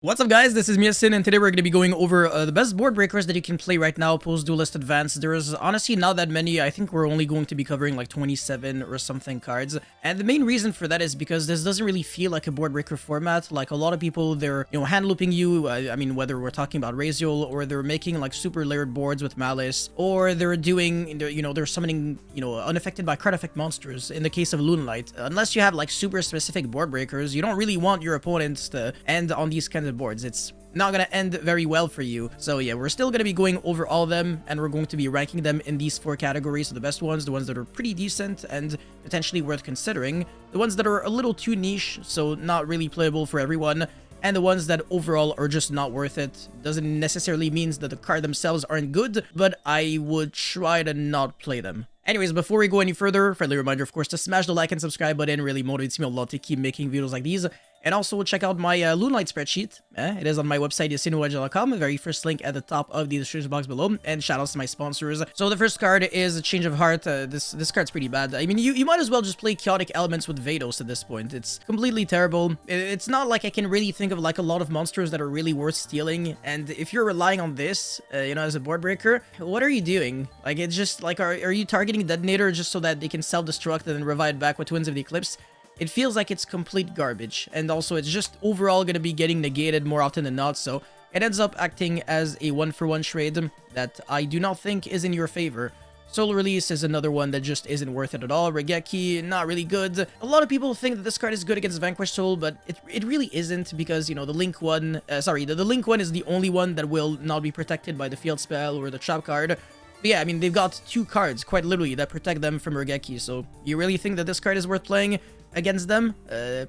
What's up guys, this is Miasin and today we're going to be going over the best board breakers that you can play right now post Duelist Advanced. There's honestly not that many. I think we're only going to be covering like 27 or something cards. And the main reason for that is because this doesn't really feel like a board breaker format. Like a lot of people, they're, hand looping you. I mean, whether we're talking about Raziel or they're making like super layered boards with Malice, or they're doing, they're summoning, unaffected by card effect monsters in the case of Moonlight. Unless you have like super specific board breakers, you don't really want your opponents to end on these kinds of boards. It's not gonna end very well for you. So yeah, we're still gonna be going over all of them and we're going to be ranking them in these 4 categories. So the best ones, the ones that are pretty decent and potentially worth considering, the ones that are a little too niche, so not really playable for everyone, and the ones that overall are just not worth it. Doesn't necessarily mean that the card themselves aren't good, but I would try to not play them. Anyways, before we go any further, friendly reminder, of course, to smash the like and subscribe button. Really motivates me a lot to keep making videos like these. And also check out my Moonlight spreadsheet. It is on my website, yacineygo.com, the very first link at the top of the description box below. And shoutouts to my sponsors. So the first card is a Change of Heart. This card's pretty bad. I mean, you might as well just play Chaotic Elements with Vados at this point. It's completely terrible. It's not like I can really think of like a lot of monsters that are really worth stealing. And if you're relying on this, as a board breaker, what are you doing? Like, it's just like, are you targeting Detonator just so that they can self-destruct and then revive back with Twins of the Eclipse? It feels like it's complete garbage, and also it's just overall going to be getting negated more often than not, so it ends up acting as a 1-for-1 trade that I do not think is in your favor. Soul Release is another one that just isn't worth it at all. Regeki, not really good. A lot of people think that this card is good against Vanquish Soul, but it really isn't because, the Link one, the Link one is the only one that will not be protected by the Field Spell or the Trap card. But yeah, I mean, they've got 2 cards, quite literally, that protect them from Regeki, so you really think that this card is worth playing against them?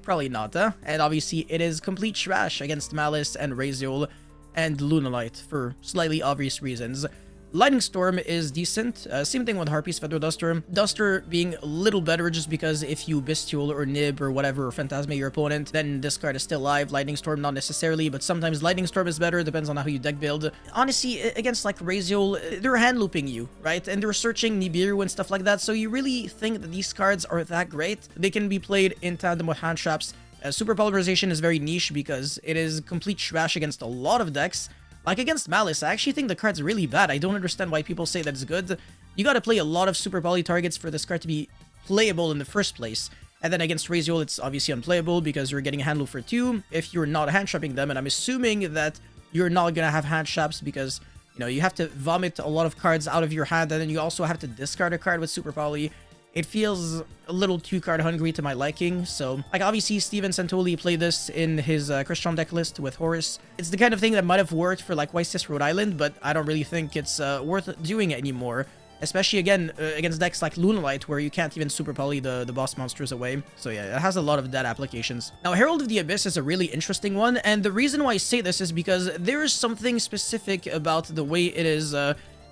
Probably not, huh? And obviously, it is complete trash against Malice and Raziel and Lunalight for slightly obvious reasons. Lightning Storm is decent. Same thing with Harpy's Feather Duster. Duster being a little better just because if you Bestial or Nib or whatever, or Phantasma your opponent, then this card is still alive. Lightning Storm, not necessarily, but sometimes Lightning Storm is better, depends on how you deck build. Honestly, against like Raziel, they're hand looping you, right? And they're searching Nibiru and stuff like that, so you really think that these cards are that great? They can be played in tandem with hand traps. Super Polarization is very niche because it is complete trash against a lot of decks. Like against Malice, I actually think the card's really bad. I don't understand why people say that it's good. You gotta play a lot of Super Poly targets for this card to be playable in the first place. And then against Raziel, it's obviously unplayable because you're getting a hand loop for 2 if you're not hand trapping them. And I'm assuming that you're not gonna have hand traps because, you have to vomit a lot of cards out of your hand, and then you also have to discard a card with Super Poly. It feels a little too card hungry to my liking, so like obviously Steven Santoli played this in his Crystron deck list with Horus. It's the kind of thing that might have worked for like Weiss Rhode Island, but I don't really think it's worth doing anymore. Especially again against decks like Lunalight where you can't even Super Poly the boss monsters away. So yeah, it has a lot of dead applications. Now Herald of the Abyss is a really interesting one, and the reason why I say this is because there is something specific about the way it is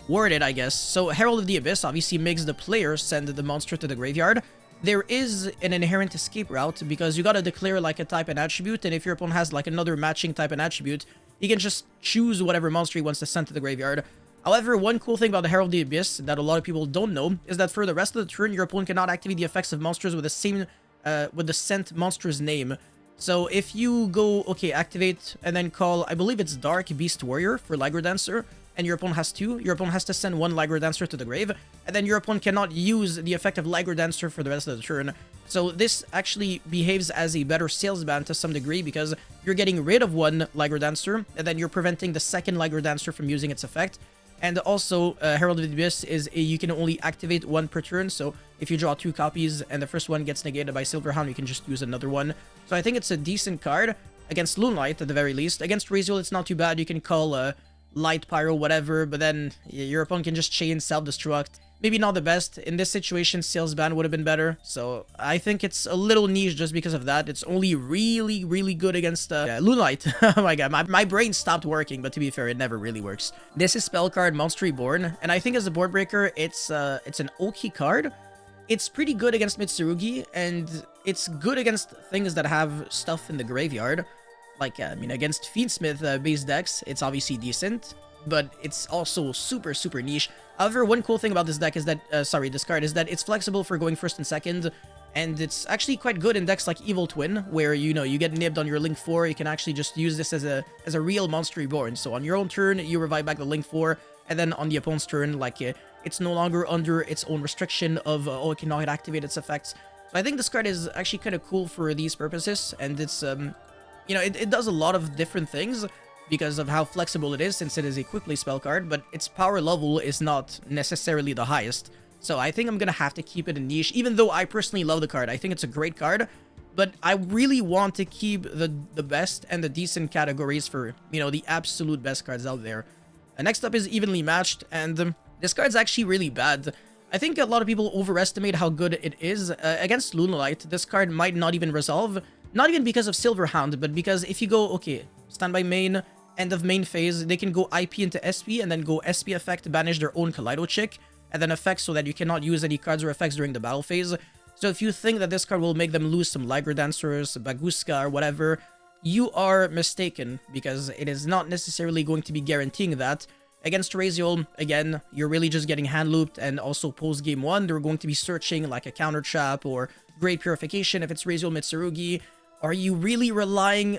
worded, I guess. So Herald of the Abyss obviously makes the player send the monster to the graveyard. There is an inherent escape route because you gotta declare like a type and attribute, and if your opponent has like another matching type and attribute, he can just choose whatever monster he wants to send to the graveyard. However, one cool thing about the Herald of the Abyss that a lot of people don't know is that for the rest of the turn, your opponent cannot activate the effects of monsters with the same with the sent monster's name. So if you go, okay, activate and then call, I believe it's Dark Beast Warrior for Liger Dancer, and your opponent has 2, your opponent has to send 1 Liger Dancer to the grave, and then your opponent cannot use the effect of Liger Dancer for the rest of the turn. So this actually behaves as a better sales ban to some degree because you're getting rid of 1 Liger Dancer, and then you're preventing the second Liger Dancer from using its effect. And also, Herald of the Abyss is you can only activate 1 per turn, so if you draw 2 copies and the first one gets negated by Silverhound, you can just use another one. So I think it's a decent card against Moonlight at the very least. Against Raziel, it's not too bad. You can call Light Pyro, whatever, but then your opponent can just chain self-destruct. Maybe not the best. In this situation, Sales Ban would have been better, so I think it's a little niche just because of that. It's only really, really good against Moonlight. Oh my god, my brain stopped working, but to be fair, it never really works. This is spell card Monster Reborn, and I think as a board breaker, it's an okay card. It's pretty good against Mitsurugi, and it's good against things that have stuff in the graveyard. Like, I mean, against Fiendsmith base decks, it's obviously decent, but it's also super, super niche. However, one cool thing about this deck is that, this card is that it's flexible for going first and second. And it's actually quite good in decks like Evil Twin, where, you know, you get nibbed on your Link 4, you can actually just use this as a real Monster Reborn. So on your own turn, you revive back the Link 4, and then on the opponent's turn, like, it's no longer under its own restriction of, oh, it cannot activate its effects. So I think this card is actually kind of cool for these purposes, and it's, you know, it does a lot of different things because of how flexible it is, since it is a quick play spell card, but its power level is not necessarily the highest. So I think I'm gonna have to keep it in niche, even though I personally love the card. I think it's a great card, but I really want to keep the best and the decent categories for, you know, the absolute best cards out there. Next up is Evenly Matched, and this card's actually really bad. I think a lot of people overestimate how good it is. Against Lunalight, this card might not even resolve, not even because of Silverhound, but because if you go, okay, standby main, end of main phase, they can go IP into SP, and then go SP effect to banish their own Kaleido Chick, and then effects so that you cannot use any cards or effects during the battle phase. So if you think that this card will make them lose some Liger Dancers, Baguska, or whatever, you are mistaken, because it is not necessarily going to be guaranteeing that. Against Raziel, again, you're really just getting hand looped, and also post game 1, they're going to be searching like a counter trap or Great Purification if it's Raziel Mitsurugi. Are you really relying,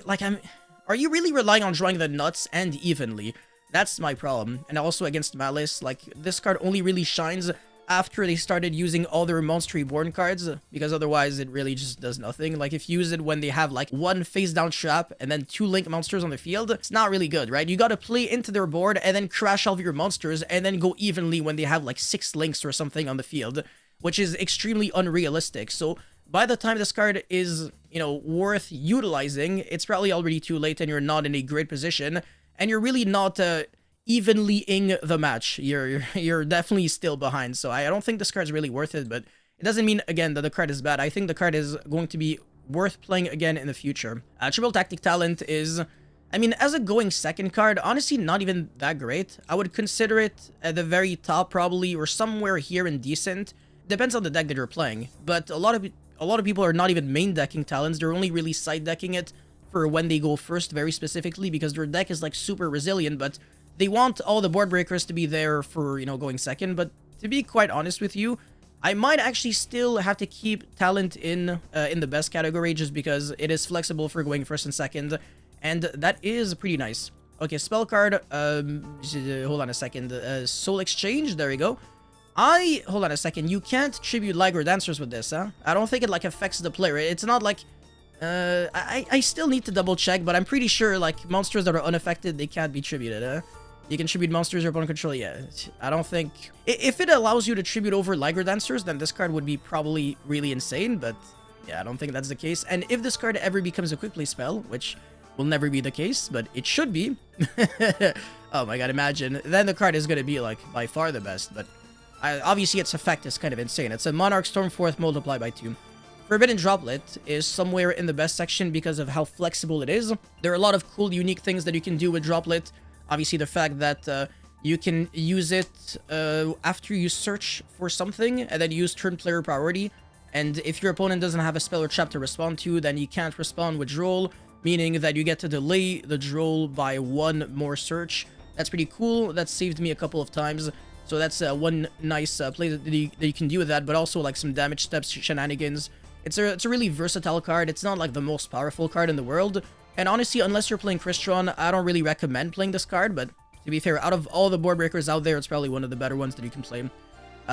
are you really relying on drawing the nuts and evenly? That's my problem. And also against Malice, like, this card only really shines after they started using all their Monster Reborn cards, because otherwise it really just does nothing. Like, if you use it when they have, like, 1 face-down trap and then 2 Link monsters on the field, it's not really good, right? You gotta play into their board and then crash all of your monsters and then go evenly when they have, like, 6 Links or something on the field, which is extremely unrealistic. So by the time this card is, you know, worth utilizing, it's probably already too late and you're not in a great position. And you're really not evenly-ing the match. You're definitely still behind. So I don't think this card's really worth it, but it doesn't mean, again, that the card is bad. I think the card is going to be worth playing again in the future. Triple Tactic Talent is, I mean, as a going second card, honestly, not even that great. I would consider it at the very top, probably, or somewhere here in decent. Depends on the deck that you're playing. But a lot of people are not even main decking Talents. They're only really side decking it for when they go first, very specifically, because their deck is like super resilient, but they want all the board breakers to be there for, you know, going second. But to be quite honest with you, I might actually still have to keep Talent in the best category, just because it is flexible for going first and second, and that is pretty nice. Okay, spell card, hold on a second, Soul Exchange, there we go. Hold on a second, you can't tribute Liger Dancers with this, huh? I don't think it, like, affects the player. It's not like, I still need to double check, but I'm pretty sure, like, monsters that are unaffected, they can't be tributed, huh? You can tribute monsters your opponent control, yeah. I don't think... If it allows you to tribute over Liger Dancers, then this card would be probably really insane, but yeah, I don't think that's the case. And if this card ever becomes a quick play spell, which will never be the case, but it should be... Oh my god, imagine. Then the card is gonna be, like, by far the best, but... obviously, its effect is kind of insane. It's a Monarch Stormforth multiplied by 2. Forbidden Droplet is somewhere in the best section because of how flexible it is. There are a lot of cool, unique things that you can do with Droplet. Obviously, the fact that you can use it after you search for something, and then use turn player priority. And if your opponent doesn't have a spell or trap to respond to, then you can't respond with Droll, meaning that you get to delay the Droll by 1 more search. That's pretty cool. That saved me a couple of times. So that's one nice play that you can do with that, but also like some damage steps, shenanigans. It's a really versatile card. It's not like the most powerful card in the world. And honestly, unless you're playing Crystron, I don't really recommend playing this card, but to be fair, out of all the board breakers out there, it's probably one of the better ones that you can play.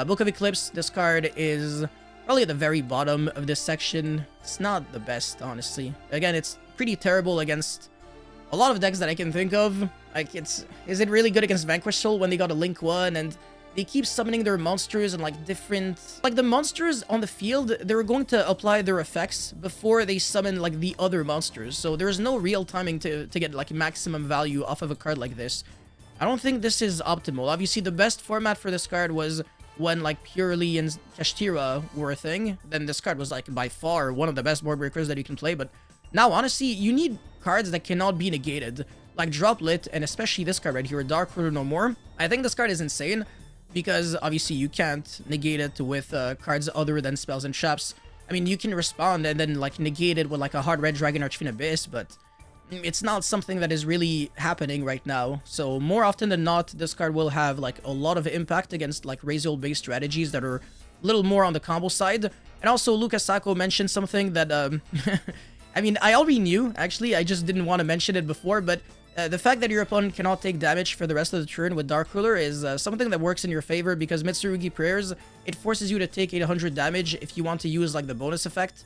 Book of Eclipse, this card is probably at the very bottom of this section. It's not the best, honestly. Again, it's pretty terrible against a lot of decks that I can think of. Like, is it really good against Vanquish Soul when they got a Link 1 and they keep summoning their monsters and like different... Like, the monsters on the field, they're going to apply their effects before they summon like the other monsters. So there's no real timing to get like maximum value off of a card like this. I don't think this is optimal. Obviously, the best format for this card was when like Purely and Kashtira were a thing. Then this card was like by far one of the best board breakers that you can play. But now, honestly, you need cards that cannot be negated. Like Droplet, and especially this card right here, Dark Ruler No More. I think this card is insane, because obviously you can't negate it with cards other than spells and traps. I mean, you can respond and then like negate it with like a Hard Red Dragon Archfiend Abyss, but it's not something that is really happening right now. So more often than not, this card will have like a lot of impact against like Raziel based strategies that are a little more on the combo side. And also, Lucas Sacco mentioned something that, I mean, I already knew, actually, I just didn't want to mention it before, but the fact that your opponent cannot take damage for the rest of the turn with Dark Ruler is something that works in your favor, because Mitsurugi Prayers, it forces you to take 800 damage if you want to use, like, the bonus effect.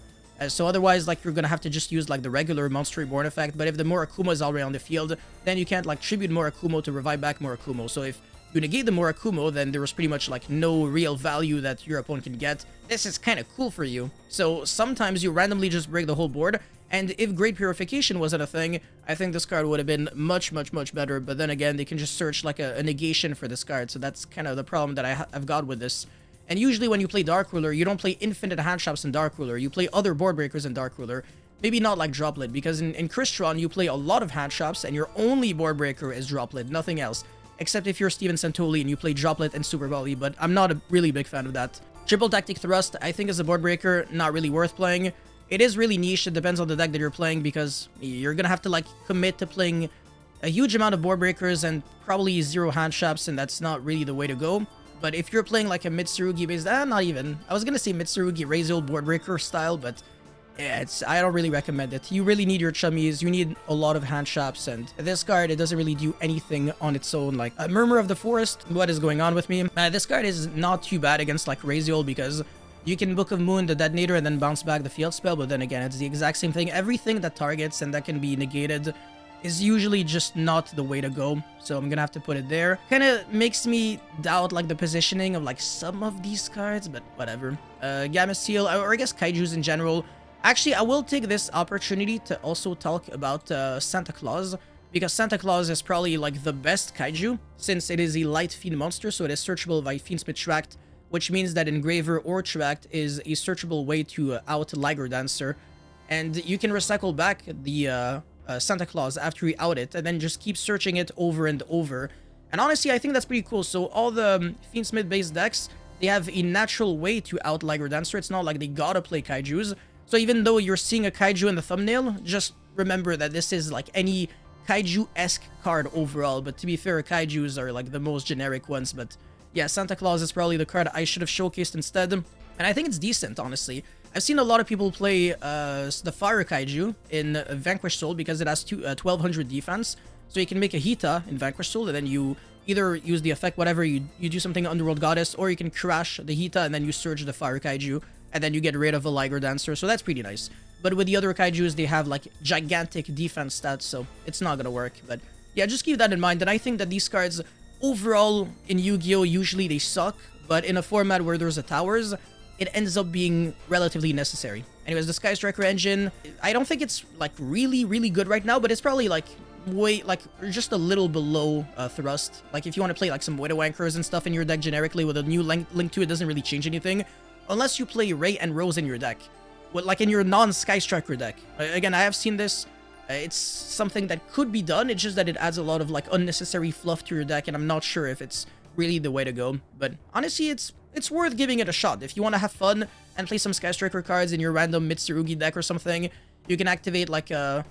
So otherwise, like, you're gonna have to just use, like, the regular Monster Reborn effect, but if the Murakumo is already on the field, then you can't, like, tribute Murakumo to revive back Murakumo. So if you negate the Murakumo, then there was pretty much, like, no real value that your opponent can get. This is kind of cool for you. So sometimes you randomly just break the whole board, and if Great Purification wasn't a thing, I think this card would have been much, much, much better. But then again, they can just search, like, a negation for this card, so that's kind of the problem that I've got with this. And usually when you play Dark Ruler, you don't play infinite hand traps in Dark Ruler, you play other board breakers in Dark Ruler. Maybe not like Droplet, because in Crystron, you play a lot of hand traps, and your only board breaker is Droplet, nothing else. Except if you're Steven Santoli and you play Droplet and Super Volley, but I'm not a really big fan of that. Triple Tactic Thrust, I think, is a board breaker, not really worth playing. It is really niche, it depends on the deck that you're playing, because you're gonna have to, like, commit to playing a huge amount of board breakers and probably 0 hand traps, and that's not really the way to go. But if you're playing, like, a Mitsurugi-based, not even. I was gonna say Mitsurugi Raziel board breaker style, but yeah, I don't really recommend it. You really need your chummies, you need a lot of hand traps, and this card, it doesn't really do anything on its own. Like, Murmur of the Forest, what is going on with me? This card is not too bad against, like, Raziel, because you can Book of Moon the Detonator and then bounce back the field spell, but then again, it's the exact same thing. Everything that targets and that can be negated is usually just not the way to go, so I'm gonna have to put it there. Kinda makes me doubt, like, the positioning of, like, some of these cards, but whatever. Gamma Seal, or I guess Kaijus in general. Actually, I will take this opportunity to also talk about Santa Claus, because Santa Claus is probably, like, the best Kaiju, since it is a light Fiend monster, so it is searchable by Fiendsmith Tract, which means that Engraver or Tract is a searchable way to out Liger Dancer, and you can recycle back the Santa Claus after you out it, and then just keep searching it over and over. And honestly, I think that's pretty cool. So all the Fiendsmith-based decks, they have a natural way to out Liger Dancer. It's not like they gotta play Kaijus. So even though you're seeing a Kaiju in the thumbnail, just remember that this is like any Kaiju-esque card overall. But to be fair, Kaijus are like the most generic ones. But yeah, Santa Claus is probably the card I should have showcased instead. And I think it's decent, honestly. I've seen a lot of people play the Fire Kaiju in Vanquish Soul because it has 1200 defense. So you can make a Hita in Vanquish Soul, and then you either use the effect, whatever, you do something Underworld Goddess, or you can crash the Hita and then you surge the Fire Kaiju, and then you get rid of a Liger Dancer, so that's pretty nice. But with the other Kaijus, they have like gigantic defense stats, so it's not gonna work. But yeah, just keep that in mind. And I think that these cards, overall, in Yu-Gi-Oh! Usually they suck, but in a format where there's a Towers, it ends up being relatively necessary. Anyways, the Sky Striker engine, I don't think it's like really, really good right now, but it's probably like just a little below Thrust. Like if you want to play like some Widow Anchors and stuff in your deck generically with a new link to it, doesn't really change anything. Unless you play Ray and Rose in your deck. Like in your non-Sky Striker deck. Again, I have seen this. It's something that could be done. It's just that it adds a lot of like unnecessary fluff to your deck, and I'm not sure if it's really the way to go. But honestly, it's worth giving it a shot. If you want to have fun and play some Sky Striker cards in your random Mitsurugi deck or something, you can activate like a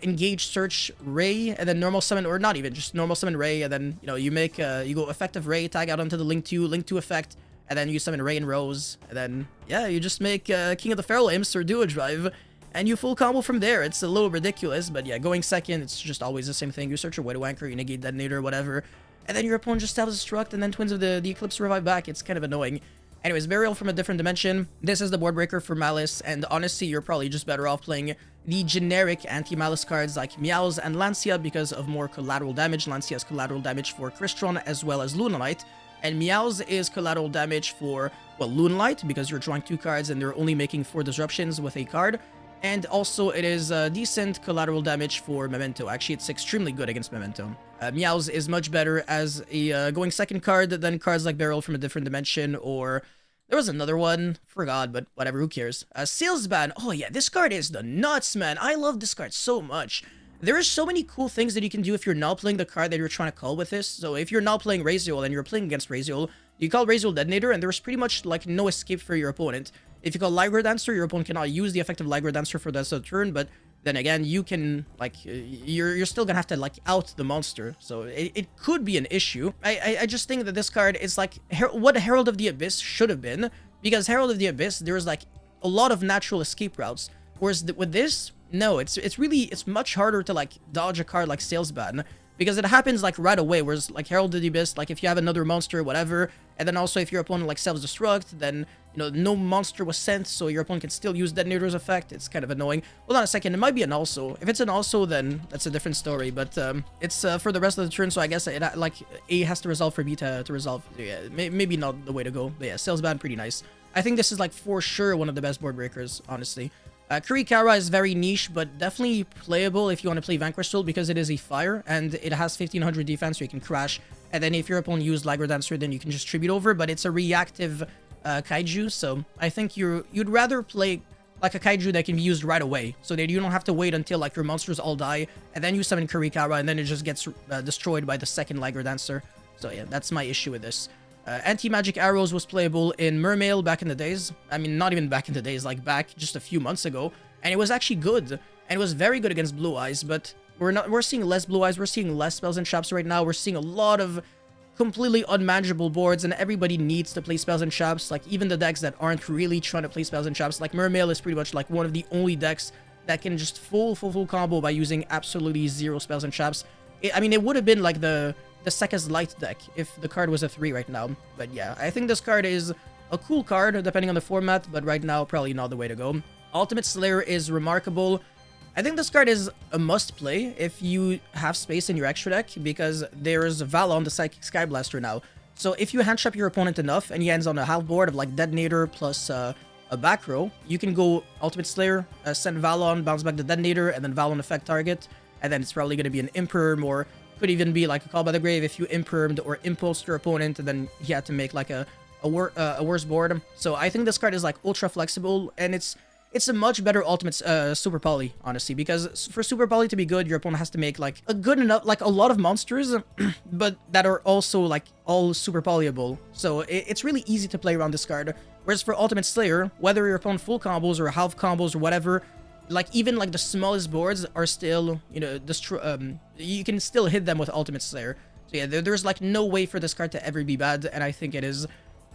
Engage Search Ray, and then normal summon, or not even, just normal summon Ray, and then, you know, you make, you go effective Ray, tag out onto the Link 2 effect, and then you summon Ray and Rose, and then, yeah, you just make King of the Feral Imps or Duo Drive, and you full combo from there. It's a little ridiculous, but yeah, going second, it's just always the same thing. You search your Widow Anchor, you negate Detonator, whatever, and then your opponent just self-destruct, and then Twins of the Eclipse revive back. It's kind of annoying. Anyways, Burial from a Different Dimension. This is the board breaker for Malice, and honestly, you're probably just better off playing the generic anti-Malice cards like Meows and Lancia because of more collateral damage. Lancia has collateral damage for Crystron as well as Lunalight, and Meows is collateral damage for, well, Lunalight because you're drawing 2 cards and they're only making 4 disruptions with a card, and also it is decent collateral damage for Memento. Actually, it's extremely good against Memento. Meows is much better as a going second card than cards like Burial from a Different Dimension, or there was another one, forgot, but whatever, who cares. Salesman, oh yeah, this card is the nuts, man. I love this card so much. There are so many cool things that you can do if you're not playing the card that you're trying to call with this. So if you're not playing Raziel and you're playing against Raziel, you call Raziel Detonator and there's pretty much like no escape for your opponent. If you call Liger Dancer, your opponent cannot use the effective Liger Dancer for the rest of the turn, but then again, you can, like, you're still gonna have to, like, out the monster, so it could be an issue. I just think that this card is, like, what Herald of the Abyss should have been, because Herald of the Abyss, there's, like, a lot of natural escape routes. Whereas with this, no, it's much harder to like dodge a card like Sales Ban, because it happens like right away. Whereas like Herald of the Abyss, like if you have another monster, whatever, and then also if your opponent like self-destruct, then you know no monster was sent, so your opponent can still use Detonator's effect. It's kind of annoying. Hold on a second, it might be an also. If it's an also, then that's a different story. But it's for the rest of the turn, so I guess it like A has to resolve for B to resolve. Yeah, maybe not the way to go. But yeah, Sales Ban pretty nice. I think this is like for sure one of the best board breakers, honestly. Kurikara is very niche, but definitely playable if you want to play Vanquish Soul, because it is a fire, and it has 1500 defense, so you can crash. And then if your opponent used Liger Dancer, then you can just tribute over, but it's a reactive Kaiju, so I think you'd rather play like a Kaiju that can be used right away, so that you don't have to wait until like your monsters all die, and then you summon Kurikara, and then it just gets destroyed by the second Liger Dancer. So yeah, that's my issue with this. Anti-Magic Arrows was playable in Mermail back in the days. I mean, not even back in the days, like back just a few months ago. And it was actually good. And it was very good against Blue Eyes, but we're seeing less Blue Eyes, we're seeing less spells and traps right now. We're seeing a lot of completely unmanageable boards, and everybody needs to play spells and traps. Like even the decks that aren't really trying to play spells and traps, like Mermail is pretty much like one of the only decks that can just full combo by using absolutely zero spells and traps. I mean, it would have been like the Sekka's Light deck if the card was a 3 right now. But yeah, I think this card is a cool card depending on the format, but right now probably not the way to go. Ultimate Slayer is remarkable. I think this card is a must play if you have space in your extra deck, because there's Valon, the Psychic Sky Blaster now. So if you hand trap your opponent enough and he ends on a half board of like Detonator plus a back row, you can go Ultimate Slayer, send Valon, bounce back the Detonator, and then Valon effect target. And then it's probably going to be an Imperm, or could even be like a Call by the Grave if you Impermed or Impulsed your opponent, and then he had to make like a worse board. So I think this card is like ultra flexible, and it's a much better ultimate Super Poly, honestly, because for Super Poly to be good, your opponent has to make like a good enough, like a lot of monsters, but that are also like all Super Polyable. So it's really easy to play around this card. Whereas for Ultimate Slayer, whether your opponent full combos or half combos or whatever, like even like the smallest boards are still, you know, you can still hit them with Ultimate Slayer. So yeah, there's like no way for this card to ever be bad, and I think it is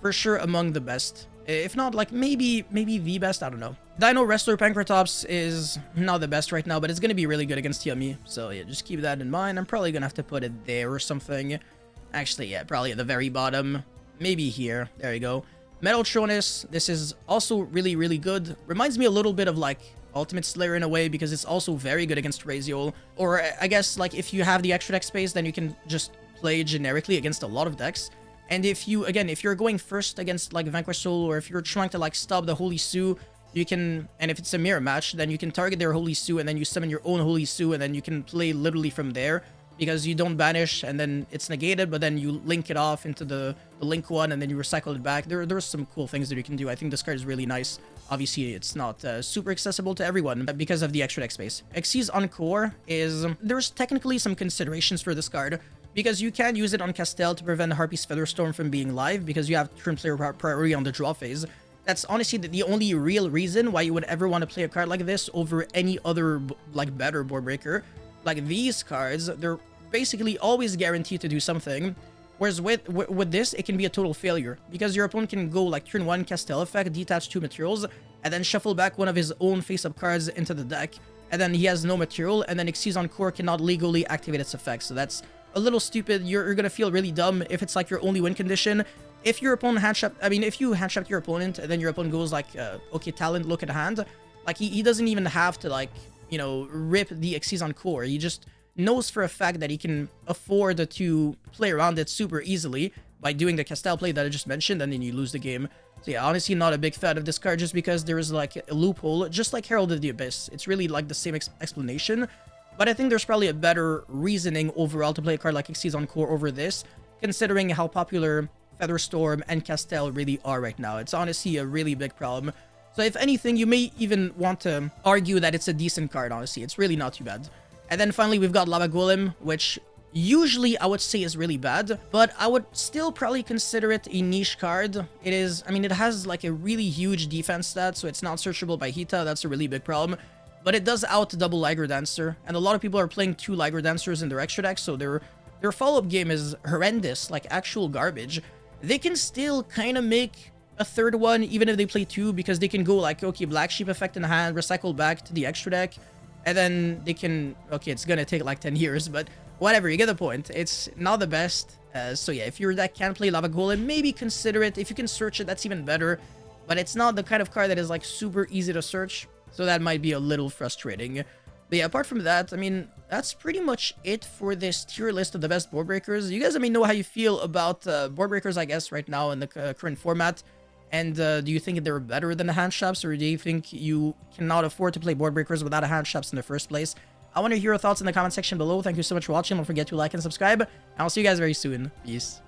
for sure among the best. If not, like maybe the best, I don't know. Dino Wrestler Pankratops is not the best right now, but it's gonna be really good against Yummy. So yeah, just keep that in mind. I'm probably gonna have to put it there or something. Actually, yeah, probably at the very bottom. Maybe here. There you go. Metaltron, this is also really good. Reminds me a little bit of like Ultimate Slayer in a way, because it's also very good against Raziel. Or I guess like if you have the extra deck space, then you can just play generically against a lot of decks. And if you, again, if you're going first against like Vanquish Soul, or if you're trying to like stop the Holy Sue, you can, and if it's a mirror match, then you can target their Holy Sue and then you summon your own Holy Sue, and then you can play literally from there, because you don't banish and then it's negated, but then you link it off into the link one and then you recycle it back. There's some cool things that you can do. I think this card is really nice. Obviously, it's not super accessible to everyone because of the extra deck space. Xyz's Encore is, there's technically some considerations for this card, because you can use it on Castel to prevent Harpy's Featherstorm from being live, because you have turn player priority on the draw phase. That's honestly the only real reason why you would ever want to play a card like this over any other like better board breaker. Like these cards, they're basically always guaranteed to do something. Whereas with this, it can be a total failure, because your opponent can go like turn 1 Castel effect, detach 2 materials, and then shuffle back one of his own face-up cards into the deck, and then he has no material, and then Xyz's Encore cannot legally activate its effect. So that's a little stupid. You're gonna feel really dumb if it's like your only win condition. If your opponent if you hand trap your opponent, and then your opponent goes like, okay, talent, look at hand, like he doesn't even have to like, you know, rip the Xyz's Encore. He just knows for a fact that he can afford to play around it super easily by doing the Castel play that I just mentioned, and then you lose the game. So yeah, honestly not a big fan of this card, just because there is like a loophole, just like Herald of the Abyss. It's really like the same explanation, but I think there's probably a better reasoning overall to play a card like Xyz's Encore over this, considering how popular Featherstorm and Castel really are right now. It's honestly a really big problem. So if anything, you may even want to argue that it's a decent card, honestly. It's really not too bad. And then finally, we've got Lava Golem, which usually I would say is really bad, but I would still probably consider it a niche card. It is, I mean, it has like a really huge defense stat, so it's not searchable by Hita. That's a really big problem. But it does out double Liger Dancer, and a lot of people are playing 2 Liger Dancers in their extra deck, so their follow-up game is horrendous, like actual garbage. They can still kind of make a third one, even if they play 2, because they can go like, okay, Black Sheep effect in hand, recycle back to the extra deck, and then they can, okay, it's gonna take like 10 years, but whatever, you get the point. It's not the best. So yeah, if your deck can play Lava Golem, maybe consider it. If you can search it, that's even better, but it's not the kind of card that is like super easy to search, so that might be a little frustrating. But yeah, apart from that, I mean, that's pretty much it for this tier list of the best board breakers. You guys let me know how you feel about board breakers, I guess, right now in the current format. And do you think they're better than the hand shops, or do you think you cannot afford to play board breakers without a hand shops in the first place? I want to hear your thoughts in the comment section below. Thank you so much for watching. Don't forget to like and subscribe. And I'll see you guys very soon. Peace.